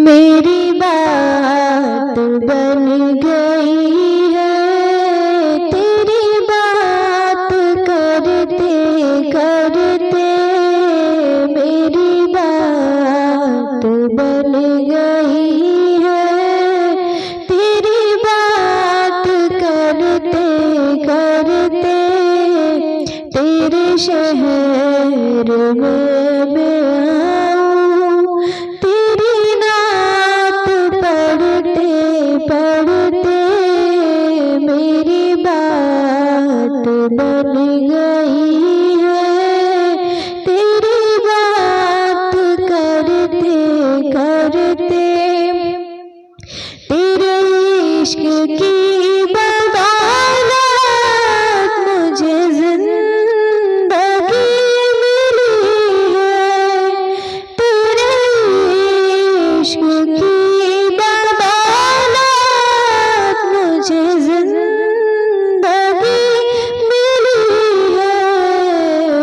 मेरी बात बन गई है, तेरी बात करते करते मेरी बात बन गई है, तेरी बात करते करते तेरे शहर में मैं आऊं, तेरी नात पढ़ते पढ़ते मेरी बात बन गई है, तेरी बात करते करते तेरे इश्क की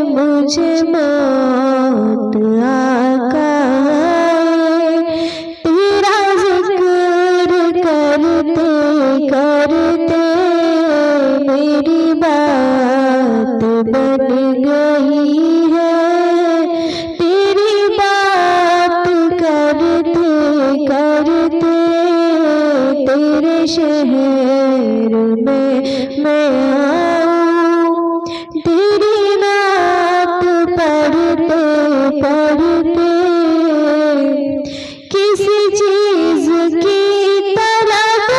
मुझे मौत आका तेरा जिक्र करते करते मेरी बात बन गई है, तेरी बात करते करते तेरे शहर में मैं आऊं, तेरी नात पढ़ते पढ़ते किसी चीज की तलब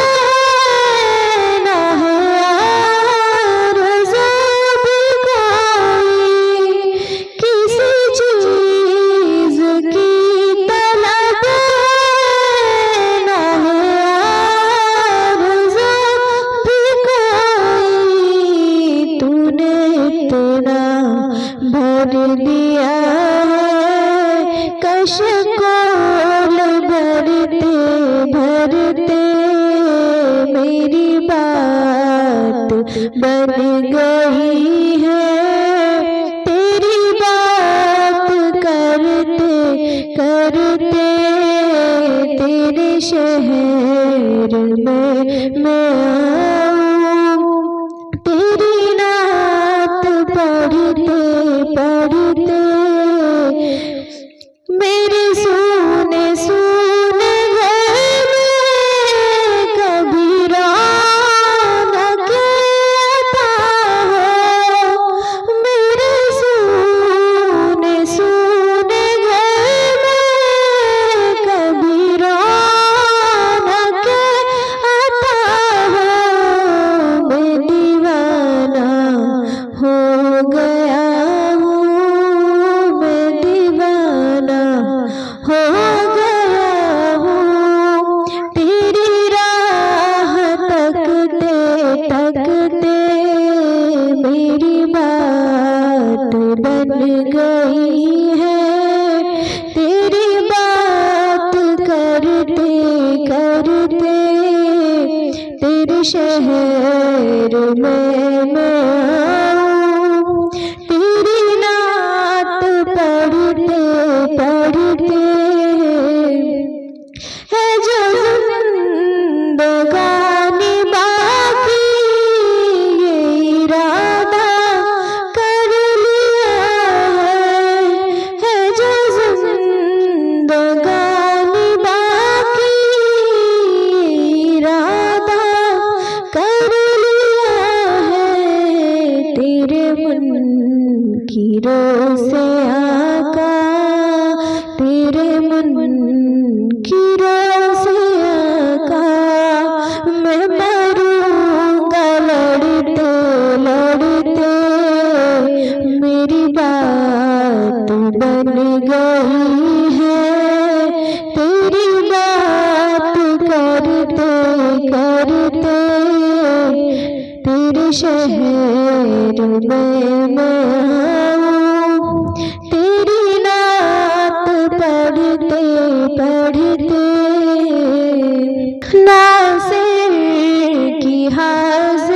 न है आरज़ू भी कोई, किसी चीज की तलब न है आरज़ू भी कोई, तूने इतना भर दिया है कशकोल भरते भरते मेरी बात बन गई है, तेरी बात करते करते तेरे शहर में मैं आऊं, तेरी नात पढ़ते पढ़ते मेरे सोने सोने घर में कभी रौनक अता हो, मेरे सोने सोने घर में कभी रौनक अता हो, मैं दीवाना हो गया हूँ, मैं दीवाना हो गया हूँ, तेरी राह तकते तकते मेरी बात बन गई है, तेरी बात करते करते तेरे शहर में मैं आऊं, तेरी नात पढ़ते पढ़ते है जो जिंदगानी बाकी ये इरादा कर लिया है जो जिंदगानी बाकी ये इरादा कर लिया है, तेरे मुनकिरों से आका, तेरे मुनकिरों से आका मैं मरूंगा लड़ते लड़ते, मेरी बात बन गई है, तेरी बात करते करते तेरे शहर में मैं आऊं, तेरी नात पढ़ते पढ़ते नासिर की हाज़िरी